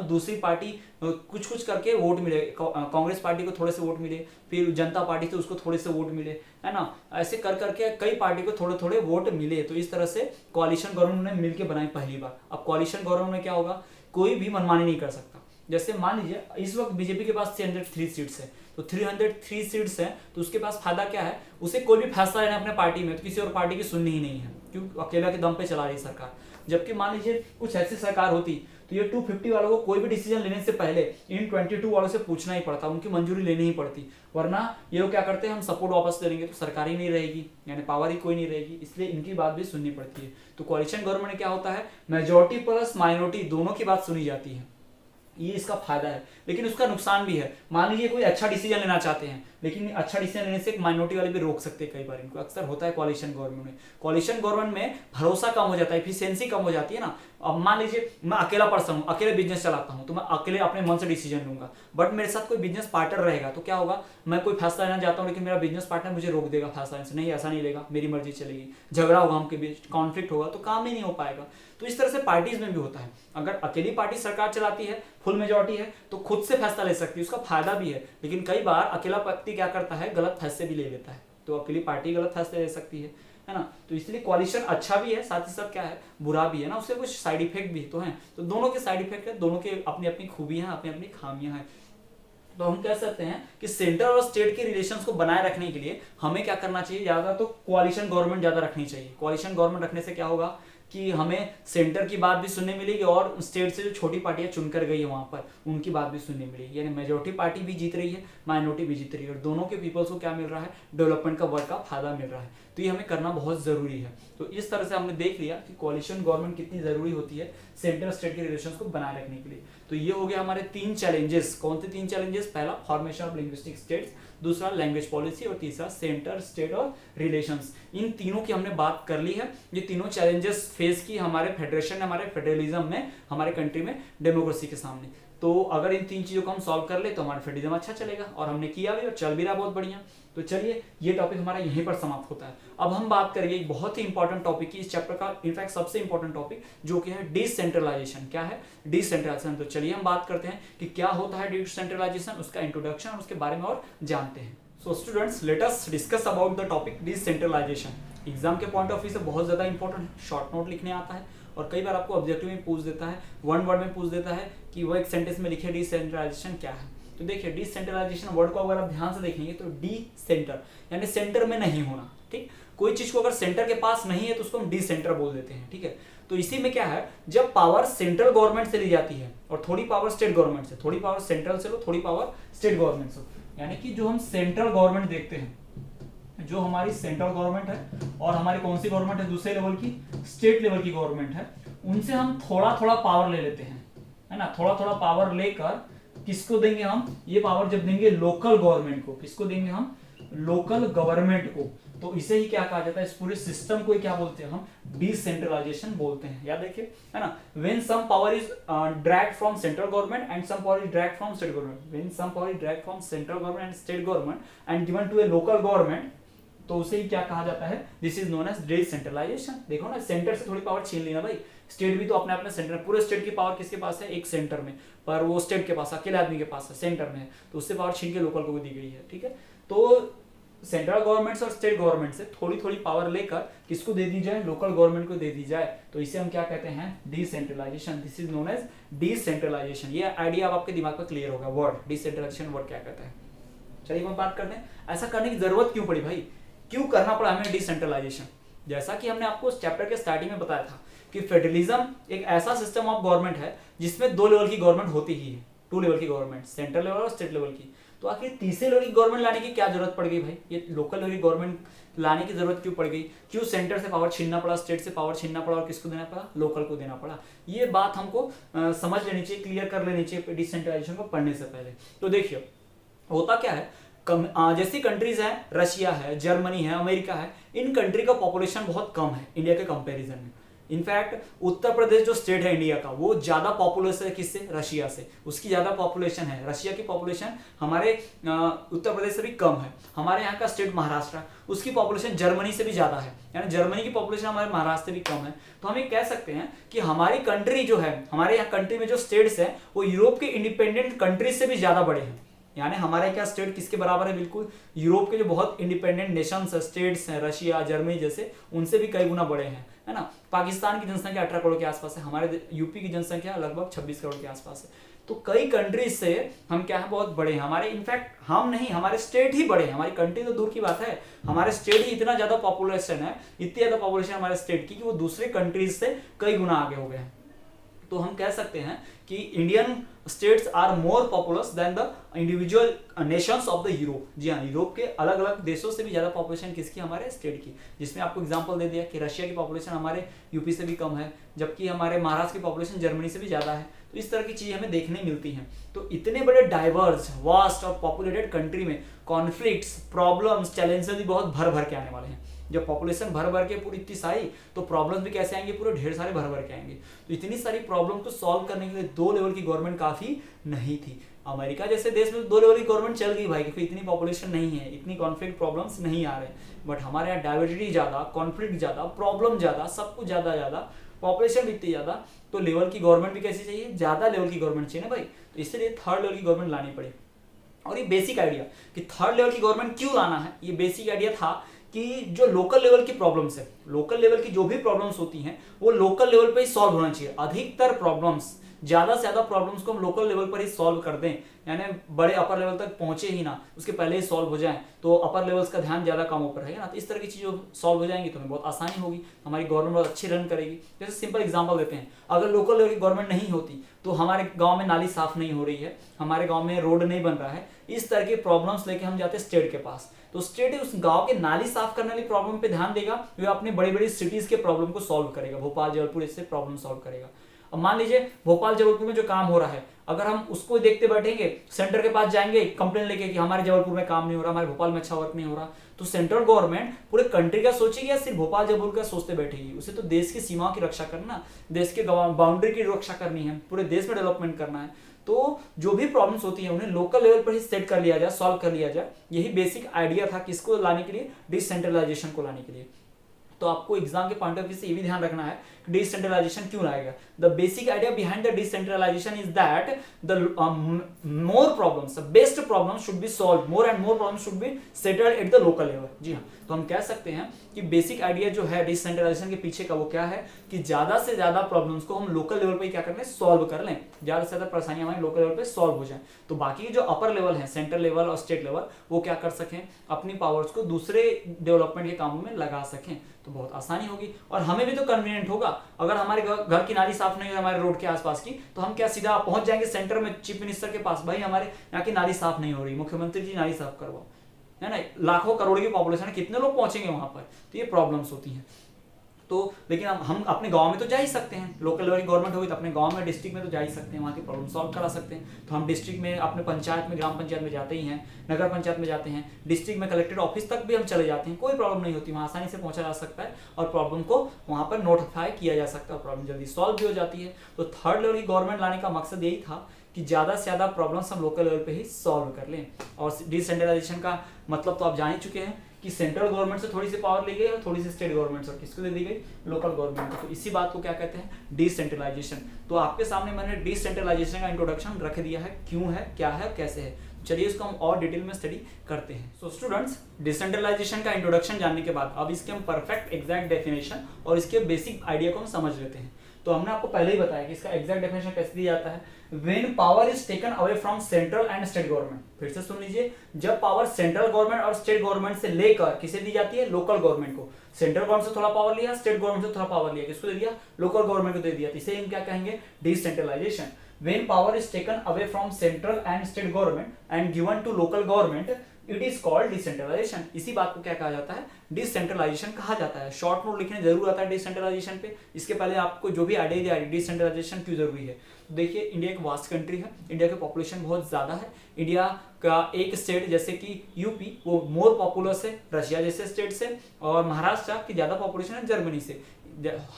दूसरी पार्टी कुछ कुछ करके वोट मिले, कांग्रेस पार्टी को थोड़े से वोट मिले, फिर जनता पार्टी से उसको थोड़े से वोट मिले, है ना, ऐसे कर करके कई पार्टी को थोड़े थोड़े वोट मिले। तो इस तरह से कोalition गवर्नमेंट ने मिलकर बनाई पहली बार। अब कोalition गवर्नमेंट में क्या होगा, कोई भी मनमानी नहीं कर सकता। जैसे मान लीजिए इस वक्त बीजेपी के पास 303 सीट्स है, तो 303 सीट्स हैं, तो उसके पास फायदा क्या है, उसे कोई भी फैसला लेना अपने पार्टी में तो किसी और पार्टी की सुननी ही नहीं है, क्योंकि अकेला के दम पे चला रही सरकार। जबकि मान लीजिए कुछ ऐसी सरकार होती तो ये 250 वालों को कोई भी डिसीजन लेने से पहले इन 22 वालों से पूछना ही पड़ता, उनकी मंजूरी लेनी ही पड़ती, वरना ये लोग क्या करते हैं, हम सपोर्ट वापस ले लेंगे तो सरकार ही नहीं रहेगी, यानी पावर ही कोई नहीं रहेगी, इसलिए इनकी बात भी सुननी पड़ती है। तो कोalition गवर्नमेंट में क्या होता है, मेजॉरिटी प्लस माइनॉरिटी दोनों की बात सुनी जाती है, ये इसका फायदा है। लेकिन उसका नुकसान भी है, मान लीजिए कोई अच्छा डिसीजन लेना चाहते हैं, लेकिन अच्छा डिसीजन लेने से एक माइनॉरिटी वाले भी रोक सकते हैं, कई बार इनको अक्सर होता है कोalition गवर्नमेंट में। कोalition गवर्नमेंट में भरोसा कम हो जाता है, एफिशिएंसी कम हो जाती है ना। अब मान लीजिए मैं अकेला पर्सन हूँ, अकेले बिजनेस चलाता हूँ, तो मैं अकेले अपने मन से डिसीजन लूंगा, बट मेरे साथ कोई बिजनेस पार्टनर रहेगा तो क्या होगा, मैं कोई फैसला लेना चाहता हूँ लेकिन मेरा बिजनेस पार्टनर मुझे रोक देगा फैसला लेने से, नहीं ऐसा नहीं लेगा, मेरी मर्जी चलेगी, झगड़ा होगा हमके बीच, कॉन्फ्लिक्ट होगा, तो काम ही नहीं हो पाएगा। तो इस तरह से पार्टीज में भी होता है, अगर अकेली पार्टी सरकार चलाती है, फुल मेजॉरिटी है, तो खुद से फैसला ले सकती है, उसका फायदा भी है। लेकिन कई बार अकेला व्यक्ति क्या करता है, गलत फैसले भी ले लेता है, तो अकेली पार्टी गलत फैसले ले सकती है ना। तो इसलिए कोalition अच्छा भी है, साथ ही साथ क्या है, बुरा भी है ना, उससे कुछ साइड इफेक्ट भी तो हैं। तो दोनों के साइड इफेक्ट है, दोनों के अपनी अपनी खूबियां हैं, अपनी अपनी खामियां हैं। तो हम कह सकते हैं कि सेंटर और स्टेट के रिलेशंस को बनाए रखने के लिए हमें क्या करना चाहिए, ज्यादा तो कोalition गवर्नमेंट ज्यादा रखनी चाहिए। कोalition गवर्नमेंट रखने से क्या होगा, कि हमें सेंटर की बात भी सुनने मिलेगी और स्टेट से जो छोटी पार्टियां चुनकर गई है वहां पर उनकी बात भी सुनने मिलेगी। यानी मेजोरिटी पार्टी भी जीत रही है, माइनॉरिटी भी जीत रही है, और दोनों के पीपल्स को क्या मिल रहा है, डेवलपमेंट का वर्क का फायदा मिल रहा है। तो ये हमें करना बहुत जरूरी है। तो इस तरह से हमने देख लिया कि कोalition गवर्नमेंट कितनी जरूरी होती है सेंटर स्टेट के रिलेशंस को बनाए रखने के लिए। तो ये हो गया हमारे 3 चैलेंजेस। कौन से 3 चैलेंजेस? पहला फॉर्मेशन ऑफ लिंग्विस्टिक स्टेट्स, दूसरा लैंग्वेज पॉलिसी, और तीसरा सेंटर स्टेट और रिलेशंस। इन तीनों की हमने बात कर ली है। ये तीनों चैलेंजेस फेस की हमारे फेडरेशन ने, हमारे फेडरलिज्म में, हमारे कंट्री में डेमोक्रेसी के सामने। तो अगर इन 3 चीजों को हम सॉल्व कर ले तो हमारा फेडरलिज्म अच्छा चलेगा, और हमने किया भी और चल भी रहा बहुत बढ़िया। तो चलिए ये टॉपिक हमारा यहीं पर समाप्त होता है। अब हम बात करेंगे एक बहुत ही इंपॉर्टेंट टॉपिक की, इस चैप्टर का इनफैक्ट सबसे इंपॉर्टेंट टॉपिक, जो कि है डिसेंट्रलाइजेशन। क्या है? डिसेंट्रलाइजेशन। तो चलिए हम बात करते हैं कि क्या होता है डिसेंट्रलाइजेशन, उसका इंट्रोडक्शन और उसके बारे में और जानते हैं। So students, let us discuss about the topic decentralization. Exam के पॉइंट ऑफ व्यू से बहुत ज्यादा इंपॉर्टेंट है, शॉर्ट नोट लिखने आता है और कई बार आपको ऑब्जेक्टिव में पूछ देता है, 1 वर्ड में पूछ देता है कि वो एक सेंटेंस में लिखे डिसेंट्रलाइजेशन क्या है। तो देखिए डिसेंट्रलाइजेशन वर्ड को अगर आप ध्यान से देखेंगे तो डी सेंटर यानी सेंटर में नहीं होना। ठीक, कोई चीज को अगर सेंटर के पास नहीं है तो उसको हम डी सेंटर बोल देते हैं। ठीक है, तो इसी में क्या है, जब पावर सेंट्रल गवर्नमेंट से ली जाती है और थोड़ी पावर स्टेट गवर्नमेंट से, थोड़ी पावर सेंट्रल से लो, थोड़ी पावर स्टेट गवर्नमेंट से, यानी कि जो हम सेंट्रल गवर्नमेंट देखते हैं, जो हमारी सेंट्रल गवर्नमेंट है और हमारी कौन सी गवर्नमेंट है, दूसरे लेवल की स्टेट लेवल की गवर्नमेंट है, उनसे हम थोड़ा थोड़ा पावर ले लेते हैं, है ना। थोड़ा थोड़ा पावर लेकर किसको देंगे हम, ये पावर जब देंगे लोकल गवर्नमेंट को, किसको देंगे हम, लोकल गवर्नमेंट को। तो इसे ही क्या कहा जाता है, इस पूरे सिस्टम को ही क्या बोलते हैं हम, डिसेंट्रलाइजेशन बोलते हैं। याद रखिए, है ना। When some power is dragged from central government and some power is dragged from state government, when some power is dragged from central government and state government and given to a local government, तो उसे ही क्या कहा जाता है, this is known as decentralization. देखो ना, centre से थोड़ी पावर छीन ली ना भाई। स्टेट भी तो अपने अपने सेंटर, पूरे स्टेट की पावर किसके पास है, एक सेंटर में, पर वो स्टेट के पास अकेले आदमी के पास है, सेंटर में है, तो उससे पावर छीन के लोकल को भी दी गई है। ठीक है, तो सेंट्रल गवर्नमेंट और स्टेट गवर्नमेंट से थोड़ी थोड़ी पावर लेकर किसको दे दी जाए, लोकल गवर्नमेंट को दे दी जाए, तो इसे हम क्या कहते हैं, decentralization. This is known as decentralization. ये आइडिया अब आपके दिमाग पर क्लियर होगा, वर्ड डिसेंट्रलाइजेशन वर्ड क्या कहता है। चलिए हम बात करते हैं, ऐसा करने की जरूरत क्यों पड़ी भाई, क्यों करना पड़ा हमें डिसेंट्रलाइजेशन। जैसा कि हमने आपको चैप्टर के स्टार्टिंग में बताया था कि फेडरलिज्म एक ऐसा सिस्टम ऑफ गवर्नमेंट है जिसमें 2 लेवल की गवर्नमेंट होती ही है, 2 लेवल की गवर्नमेंट, सेंट्रल लेवल और स्टेट लेवल की। तो आखिर तीसरे लेवल की गवर्नमेंट लाने की क्या जरूरत पड़ गई भाई, ये लोकल लेवल की गवर्नमेंट लाने की जरूरत क्यों पड़ गई, क्यों सेंटर से पावर छीनना पड़ा, स्टेट से पावर छीनना पड़ा और किसको देना पड़ा, लोकल को देना पड़ा। ये बात हमको समझ लेनी चाहिए, क्लियर कर लेनी चाहिए डिसेंट्रलाइजेशन को पढ़ने से पहले। तो देखिए होता क्या है, जैसी कंट्रीज है, रशिया है, जर्मनी है, अमेरिका है, इन कंट्री का पॉपुलेशन बहुत कम है इंडिया के कंपैरिजन में। इनफैक्ट उत्तर प्रदेश जो स्टेट है इंडिया का, वो ज्यादा पॉपुलस है किससे, रशिया से, उसकी ज्यादा पॉपुलेशन है। रशिया की पॉपुलेशन हमारे उत्तर प्रदेश से भी कम है। हमारे यहाँ का स्टेट महाराष्ट्र, उसकी पॉपुलेशन जर्मनी से भी ज्यादा है, यानी जर्मनी की पॉपुलेशन हमारे महाराष्ट्र से भी कम है। तो हम ये कह सकते हैं कि हमारी कंट्री जो है, हमारे यहाँ कंट्री में जो स्टेट्स है वो यूरोप के इंडिपेंडेंट कंट्रीज से भी ज्यादा बड़े हैं। यानी हमारे क्या स्टेट किसके बराबर है, बिल्कुल यूरोप के जो बहुत इंडिपेंडेंट नेशंस है, स्टेट्स हैं, रशिया, जर्मनी जैसे, उनसे भी कई गुना बड़े हैं, है ना। पाकिस्तान की जनसंख्या 18 करोड़ के आसपास है, हमारे यूपी की जनसंख्या लगभग 26 करोड़ के आसपास है। तो कई कंट्रीज से हम क्या है, बहुत बड़े हैं। हमारे इनफैक्ट हम नहीं, हमारे स्टेट ही बड़े हैं, हमारी कंट्री तो दूर की बात है, हमारे स्टेट ही इतना ज्यादा पॉपुलेशन है, इतनी ज्यादा पॉपुलेशन हमारे स्टेट की कि वो दूसरे कंट्रीज से कई गुना आगे हो गए हैं। तो हम कह सकते हैं कि Indian states are more populous than the individual nations of the Europe. जी हाँ, यूरोप के अलग अलग देशों से भी ज्यादा पॉपुलेशन किसकी, हमारे स्टेट की। जिसमें आपको एग्जांपल दे दिया कि रशिया की पॉपुलेशन हमारे यूपी से भी कम है, जबकि हमारे महाराष्ट्र की पॉपुलेशन जर्मनी से भी ज्यादा है। तो इस तरह की चीजें हमें देखने मिलती हैं। तो इतने बड़े डाइवर्स, वास्ट और पॉपुलेटेड कंट्री में कॉन्फ्लिक्ट्स, प्रॉब्लम्स, चैलेंजेस भी बहुत भर भर के आने वाले हैं। जब पॉपुलेशन भर भर के पूरी इतनी सारी, तो प्रॉब्लम्स भी कैसे आएंगे, पूरे ढेर सारे भर भर के आएंगे। तो इतनी सारी प्रॉब्लम को सॉल्व करने के लिए 2 लेवल की गवर्नमेंट काफी नहीं थी। अमेरिका जैसे देश में 2 लेवल की गवर्नमेंट चल गई भाई, क्योंकि इतनी पॉपुलेशन नहीं है, इतनी कॉन्फ्लिक्ट प्रॉब्लम्स नहीं आ रहे। बट हमारे यहाँ डाइवर्सिटी ज्यादा, कॉन्फ्लिक्ट ज्यादा, प्रॉब्लम ज्यादा, सब कुछ ज्यादा, पॉपुलेशन भी इतनी ज्यादा, तो लेवल की गवर्नमेंट भी कैसी चाहिए, ज्यादा लेवल की गवर्नमेंट चाहिए ना भाई। तो इसलिए 3rd लेवल की गवर्नमेंट लानी पड़ी। और ये बेसिक आइडिया कि 3rd लेवल की गवर्नमेंट क्यों लाना है, ये बेसिक आइडिया था कि जो लोकल लेवल की प्रॉब्लम्स है, लोकल लेवल की जो भी प्रॉब्लम्स होती हैं वो लोकल लेवल पे ही सॉल्व होना चाहिए। अधिकतर प्रॉब्लम्स ज्यादा से ज्यादा प्रॉब्लम्स को हम लोकल लेवल पर ही सॉल्व कर दें, यानी बड़े अपर लेवल तक पहुंचे ही ना, उसके पहले ही सॉल्व हो जाए, तो अपर लेवल्स का ध्यान ज्यादा कामों पर रहेगा ना। तो इस तरह की चीज़ें सॉल्व हो जाएंगी तो हमें बहुत आसानी होगी, हमारी गवर्नमेंट बहुत अच्छी रन करेगी। जैसे सिंपल एग्जांपल देते हैं, अगर लोकल लेवल की गवर्नमेंट नहीं होती तो हमारे गांव में नाली साफ नहीं हो रही है, हमारे गांव में रोड नहीं बन रहा है, इस तरह के प्रॉब्लम्स लेके हम जाते हैं स्टेट के पास, तो स्टेट उस गांव के नाली साफ करने वाली प्रॉब्लम पे ध्यान देगा, वो अपने बड़ी बड़ी सिटीज के प्रॉब्लम को सॉल्व करेगा, भोपाल जबलपुर इससे प्रॉब्लम सॉल्व करेगा। अब मान लीजिए भोपाल जबलपुर में जो काम हो रहा है, अगर हम उसको देखते बैठेंगे, सेंटर के पास जाएंगे कंप्लेन लेके कि हमारे जबलपुर में काम नहीं हो रहा, हमारे भोपाल में अच्छा वर्क नहीं हो रहा, तो सेंट्रल गवर्नमेंट पूरे कंट्री का सोचेगी या सिर्फ भोपाल जबलपुर का सोचते बैठेगी? उसे तो देश की सीमाओं की रक्षा करना, देश के बाउंड्री की रक्षा करनी है, पूरे देश में डेवलपमेंट करना है। तो जो भी प्रॉब्लम्स होती हैं उन्हें लोकल लेवल पर ही सेट कर लिया जाए, सॉल्व कर लिया जाए। यही बेसिक आइडिया था किसको लाने के लिए, डिसेंट्रलाइजेशन को लाने के लिए। तो आपको एग्जाम के पॉइंट ऑफ व्यू से ये भी ध्यान रखना है कि डिसेंट्रलाइजेशन क्यों लाएगा। The basic idea behind the decentralisation is that the more problems, best problems should be solve, more and more problems should be settled at the local level. जी हाँ, तो हम कह सकते हैं कि बेसिक आइडिया जो है डिसेंट्रलाइजेशन के पीछे का वो क्या है कि ज्यादा से ज्यादा प्रॉब्लम्स को हम लोकल लेवल पे क्या कर लें, सॉल्व कर लें, ज्यादा से ज्यादा परेशानियां हमारी लोकल लेवल पे सॉल्व हो जाए, तो बाकी जो अपर लेवल है, सेंट्रल लेवल और स्टेट लेवल, वो क्या कर सकें, अपनी पावर्स को दूसरे डेवलपमेंट के कामों में लगा सकें, तो बहुत आसानी होगी और हमें भी तो कन्वीनियंट होगा। अगर हमारे घर की नाली साफ नहीं है हमारे रोड के आसपास की, तो हम क्या सीधा पहुंच जाएंगे सेंटर में चीफ मिनिस्टर के पास, भाई हमारे यहाँ की नाली साफ नहीं हो रही, मुख्यमंत्री जी नाली साफ करवाओ, है ना। लाखों करोड़ की पॉपुलेशन है, कितने लोग पहुंचेंगे वहां पर, तो ये प्रॉब्लम्स होती हैं। तो लेकिन हम अपने गांव में तो जा ही सकते हैं, लोकल लेवल की गवर्नमेंट होगी तो अपने गांव में, डिस्ट्रिक्ट में तो जा ही सकते हैं, वहाँ की प्रॉब्लम सॉल्व करा सकते हैं। तो हम डिस्ट्रिक्ट में अपने पंचायत में, ग्राम पंचायत में जाते ही हैं, नगर पंचायत में जाते हैं, डिस्ट्रिक्ट में कलेक्टेड ऑफिस तक भी हम चले जाते हैं, कोई प्रॉब्लम नहीं होती, वहाँ आसानी से पहुंचा जा सकता है और प्रॉब्लम को वहाँ पर नोटिफाई किया जा सकता है, प्रॉब्लम जल्दी सॉल्व भी हो जाती है। तो थर्ड लेवल की गवर्नमेंट लाने का मकसद यही था कि ज्यादा से ज्यादा प्रॉब्लम्स हम लोकल लेवल पे ही सॉल्व कर लें। और डिसेंट्रलाइजेशन का मतलब तो आप जान ही चुके हैं कि सेंट्रल गवर्नमेंट से थोड़ी सी पावर ली गई और थोड़ी सी स्टेट गवर्नमेंट से, और किसको दे दी गई, लोकल गवर्नमेंट को। तो इसी बात को क्या कहते हैं, डिसेंट्रलाइजेशन। तो आपके सामने मैंने डिसेंट्रलाइजेशन का इंट्रोडक्शन रख दिया है, क्यों है, क्या है, कैसे है। चलिए इसको हम और डिटेल में स्टडी करते हैं। सो स्टूडेंट्स, डिसेंट्रलाइजेशन का इंट्रोडक्शन जानने के बाद अब इसके हम परफेक्ट एग्जैक्ट डेफिनेशन और इसके बेसिक आइडिया को हम समझ लेते हैं। तो हमने आपको पहले ही बताया कि इसका एग्जैक्ट डेफिनेशन कैसे दिया जाता है, when power is taken away from central and state government. फिर से सुन लीजिए, जब पावर सेंट्रल गवर्नमेंट और स्टेट गवर्नमेंट से लेकर किसे दी जाती है, लोकल गवर्नमेंट को। सेंट्रल गवर्नमेंट से थोड़ा पावर लिया, स्टेट गवर्नमेंट से थोड़ा पावर लिया, किसको दे दिया, लोकल गवर्नमेंट को दे दिया, इसे हम क्या कहेंगे, decentralisation. When power is taken away from central and state government and given to local government, it is called decentralization। इसी बात को क्या कहा जाता है, डिसेंट्रलाइजेशन कहा जाता है। शॉर्ट नोट लिखने जरूर आता है डिसेंट्रलाइजेशन पे, इसके पहले आपको जो भी आइडिया दिया डिसेंट्रलाइजेशन क्यों जरूरी है। तो देखिए, इंडिया एक वास्ट कंट्री है, इंडिया की पॉपुलेशन बहुत ज्यादा है, इंडिया का एक स्टेट जैसे कि यूपी वो मोर पॉपुलस है रशिया जैसे स्टेट से, और महाराष्ट्र की ज्यादा पॉपुलेशन है जर्मनी से।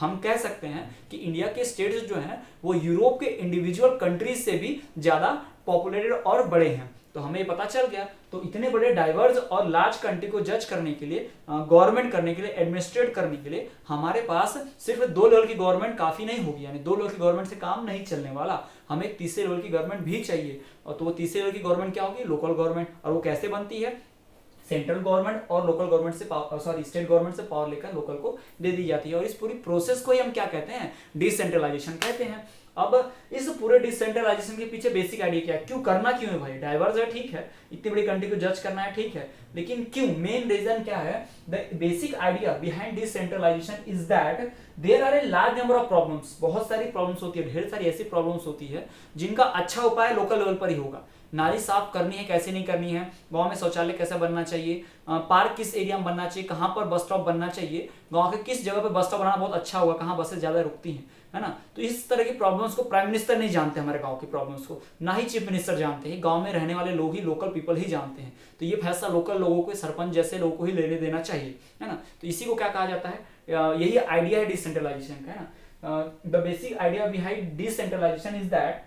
हम कह सकते हैं कि इंडिया के स्टेट्स जो हैं वो यूरोप के इंडिविजुअल कंट्रीज से भी ज्यादा पॉपुलेटेड और बड़े हैं। तो हमें ये पता चल गया, तो इतने बड़े डाइवर्स और लार्ज कंट्री को जज करने के लिए, गवर्नमेंट करने के लिए, एडमिनिस्ट्रेट करने के लिए हमारे पास सिर्फ 2 लेवल की गवर्नमेंट काफी नहीं होगी, यानी 2 लेवल की गवर्नमेंट से काम नहीं चलने वाला, हमें एक तीसरे लेवल की गवर्नमेंट भी चाहिए। और तो वो तीसरे लेवल की गवर्नमेंट क्या होगी, लोकल गवर्नमेंट। और वो कैसे बनती है, सेंट्रल गवर्नमेंट और लोकल गवर्नमेंट से स्टेट गवर्नमेंट से पावर लेकर लोकल को दे दी जाती है, और इस पूरी प्रोसेस को ही हम क्या कहते हैं, डिसेंट्रलाइजेशन कहते हैं। अब इस पूरे डिसेंट्रलाइजेशन के पीछे बेसिक आइडिया क्या है, क्यों करना क्यों है भाई, डाइवर्स है ठीक है, इतनी बड़ी कंट्री को जज करना है ठीक है, लेकिन क्यों, मेन रीजन क्या है, the basic idea behind decentralization is that there are a large number of problems. बहुत सारी प्रॉब्लम्स होती है, ढेर सारी ऐसी प्रॉब्लम्स होती है जिनका अच्छा उपाय लोकल लेवल पर ही होगा। नाली साफ करनी है कैसे नहीं करनी है, गांव में शौचालय कैसे बनना चाहिए, पार्क किस एरिया में बनना चाहिए, कहां पर बस स्टॉप बनना चाहिए, गांव के किस जगह पर बस स्टॉप बनाना बहुत अच्छा होगा, कहां बसें ज्यादा रुकती हैं, है ना। तो इस तरह की प्रॉब्लम्स को प्राइम मिनिस्टर नहीं जानते, हमारे गांव की प्रॉब्लम्स को ना ही चीफ मिनिस्टर जानते हैं, गांव में रहने वाले लोग ही, लोकल पीपल ही जानते हैं। तो ये फैसला लोकल लोगों को, सरपंच जैसे लोगों को ही लेने देना चाहिए, है ना। तो इसी को क्या कहा जाता है, यही आइडिया है डिसेंट्रलाइजेशन का, है ना। The basic idea behind decentralization is that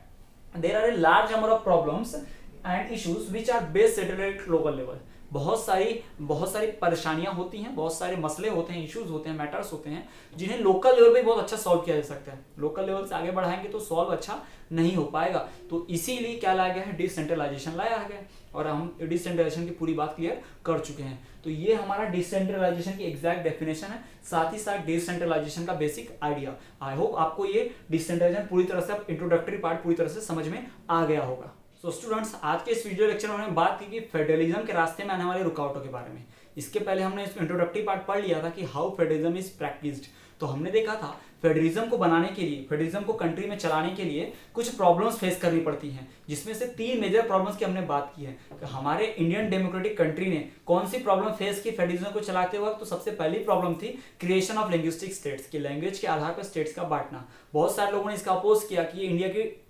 there are a large number of problems and issues which are best settled at local level। बहुत सारी परेशानियां होती हैं, बहुत सारे मसले होते हैं, इश्यूज होते हैं, मैटर्स होते हैं जिन्हें लोकल लेवल पे बहुत अच्छा सॉल्व किया जा सकता है। लोकल लेवल से आगे बढ़ाएंगे तो सॉल्व अच्छा नहीं हो पाएगा। तो इसीलिए क्या लाया गया है, डिसेंट्रलाइजेशन लाया गया है, और हम डिसेंट्रलाइजेशन की पूरी बात क्लियर कर चुके हैं। तो ये हमारा डिसेंट्रलाइजेशन की एग्जैक्ट डेफिनेशन है, साथ ही साथ डिसेंट्रलाइजेशन का बेसिक आइडिया। आई होप आपको ये डिसेंट्रलाइजेशन पूरी तरह से, इंट्रोडक्टरी पार्ट पूरी तरह से समझ में आ गया होगा। सो स्टूडेंट्स, आज के इस वीडियो लेक्चर में हमने बात की कि फेडरलिज्म के रास्ते में आने वाले रुकावटों के बारे में। इसके पहले हमने इस इंट्रोडक्टरी पार्ट पढ़ लिया था कि हाउ फेडरलिज्म इज प्रैक्टिस्ड। तो हमने देखा था फेडरलिज्म को बनाने के लिए, फेडरलिज्म को कंट्री में चलाने के लिए कुछ प्रॉब्लम्स फेस करनी पड़ती हैं, जिसमें से 3 मेजर प्रॉब्लम्स की हमने बात की है। तो हमारे इंडियन डेमोक्रेटिक कंट्री ने कौन सी प्रॉब्लम फेस की फेडरलिज्म को चलाते वक्त? तो सबसे पहली प्रॉब्लम थी क्रिएशन ऑफ लिंग्विस्टिक स्टेट्स, की लैंग्वेज के आधार पर स्टेट्स का बांटना। बहुत सारे लोगों ने इसका अपोज किया कि इंडिया की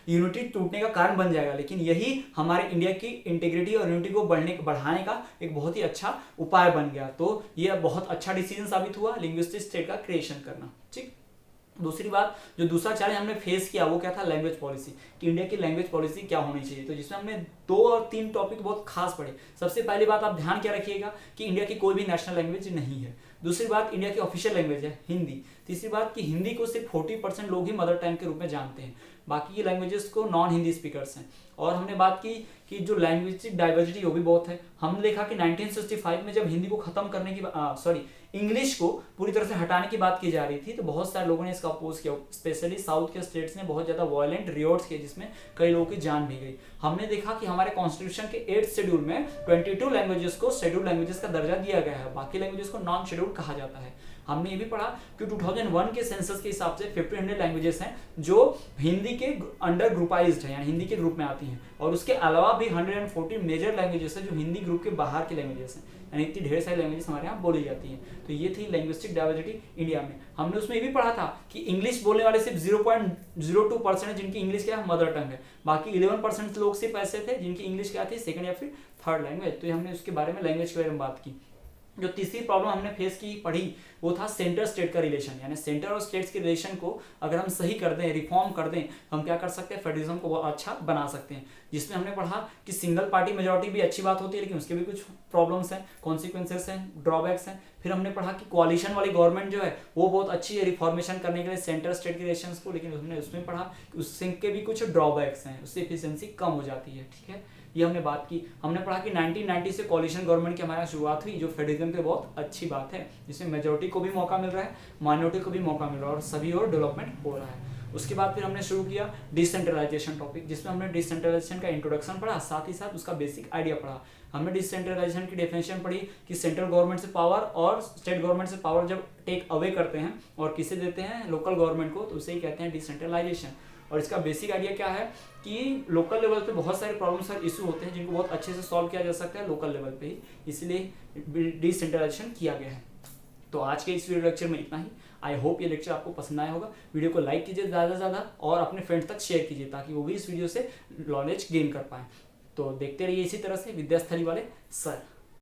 यूनिटी टूटने का कारण बन जाएगा, लेकिन यही हमारे इंडिया की इंटीग्रिटी और यूनिटी को बढ़ाने का एक बहुत ही अच्छा उपाय बन गया। तो यह बहुत अच्छा डिसीजन साबित हुआ, लिंग्विस्टिक स्टेट का क्रिएशन करना। ठीक, दूसरी बात, जो दूसरा चैलेंज हमने फेस किया वो क्या था? लैंग्वेज पॉलिसी, कि इंडिया की लैंग्वेज पॉलिसी क्या होनी चाहिए। तो जिसमें हमने 2 और 3 टॉपिक बहुत खास पढ़े। सबसे पहली बात आप ध्यान क्या रखिएगा कि इंडिया की कोई भी नेशनल लैंग्वेज नहीं है। दूसरी बात, इंडिया की ऑफिशियल लैंग्वेज है हिंदी। तीसरी बात कि हिंदी को सिर्फ 40% लोग ही मदर टंग के रूप में जानते हैं, बाकी की लैंग्वेजेस को नॉन हिंदी स्पीकर्स हैं। और हमने बात की कि जो लैंग्वेज डाइवर्सिटी वो भी बहुत है। हमने देखा कि 1965 में जब हिंदी को खत्म करने की इंग्लिश को पूरी तरह से हटाने की बात की जा रही थी, तो बहुत सारे लोगों ने इसका अपोज किया, स्पेशली साउथ के स्टेट्स ने बहुत ज्यादा वायलेंट रिवॉर्ड्स किए, जिसमें कई लोगों की जान भी गई। हमने देखा कि हमारे कॉन्स्टिट्यूशन के 8th शेड्यूल में 22 लैंग्वेजेस को शेड्यूल लैंग्वेजेस का दर्जा दिया गया है, बाकी लैंग्वेजेस को नॉन शेड्यूल कहा जाता है। हमने ये भी पढ़ा कि 2001 के सेंसस के हिसाब से 1500 लैंग्वेजेस हैं जो हिंदी के अंडर ग्रुपाइज्ड है, यानी हिंदी के ग्रुप में आती हैं, और उसके अलावा भी 140 मेजर लैंग्वेजेस है जो हिंदी ग्रुप के बाहर की लैंग्वेजेस हैं, यानी इतनी ढेर सारी लैंग्वेजेस हमारे यहाँ बोली जाती हैं। तो ये थी लैंग्विस्टिक डाइवर्सिटी इंडिया में। हमने उसमें ये भी पढ़ा था कि इंग्लिश बोलने वाले सिर्फ 0.02% है जिनकी इंग्लिश क्या है, मदर टंग है, बाकी 11% लोग सिर्फ ऐसे थे जिनकी इंग्लिश क्या थी, सेकंड या फिर थर्ड लैंग्वेज। तो ये हमने उसके बारे में, लैंग्वेज के बारे में बात की। जो तीसरी प्रॉब्लम हमने फेस की पढ़ी वो था सेंटर स्टेट का रिलेशन, यानी सेंटर और स्टेट्स के रिलेशन को अगर हम सही कर दें, रिफॉर्म कर दें, हम क्या कर सकते हैं, फेडरलिज्म को बहुत अच्छा बना सकते हैं। जिसमें हमने पढ़ा कि सिंगल पार्टी मेजोरिटी भी अच्छी बात होती है, लेकिन उसके भी कुछ प्रॉब्लम्स हैं, कॉन्सिक्वेंसेस हैं, ड्रॉबैक्स हैं। फिर हमने पढ़ा कि कोalition वाली गवर्नमेंट जो है वो बहुत अच्छी है रिफॉर्मेशन करने के लिए सेंटर स्टेट के रिलेशंस को, लेकिन हमने उसमें पढ़ा कि उसके भी कुछ ड्रॉबैक्स हैं, उससे एफिशिएंसी कम हो जाती है। ठीक है, ये हमने बात की। हमने पढ़ा कि 1990 से कोalition गवर्नमेंट की हमारे यहाँ शुरुआत हुई, जो फेडरलिज्म के बहुत अच्छी बात है, जिसमें मेजोरिटी को भी मौका मिल रहा है, माइनॉरिटी को भी मौका मिल रहा है, और सभी और डेवलपमेंट हो रहा है। उसके बाद फिर हमने शुरू किया डिसेंट्रलाइजेशन टॉपिक, जिसमें हमने डिसेंट्रलाइजेशन का इंट्रोडक्शन पढ़ा, साथ ही साथ उसका बेसिक आइडिया पढ़ा। हमने डिसेंट्रलाइजेशन की डेफिनेशन पढ़ी कि सेंट्रल गवर्नमेंट से पावर और स्टेट गवर्नमेंट से पावर जब टेक अवे करते हैं और किसे देते हैं, लोकल गवर्नमेंट को, तो उसे ही कहते हैं डिसेंट्रलाइजेशन। और इसका बेसिक आइडिया क्या है कि लोकल लेवल पे बहुत सारे प्रॉब्लम्स और इशू होते हैं जिनको बहुत अच्छे से सॉल्व किया जा सकता है लोकल लेवल पे ही, इसलिए डिसेंट्रलाइजेशन किया गया है। तो आज के इस वीडियो लेक्चर में इतना ही। आई होप ये लेक्चर आपको पसंद आया होगा। वीडियो को लाइक कीजिए ज़्यादा से ज़्यादा और अपने फ्रेंड्स तक शेयर कीजिए ताकि वो भी इस वीडियो से नॉलेज गेन कर पाएँ। तो देखते रहिए इसी तरह से विद्यास्थली वाले सर।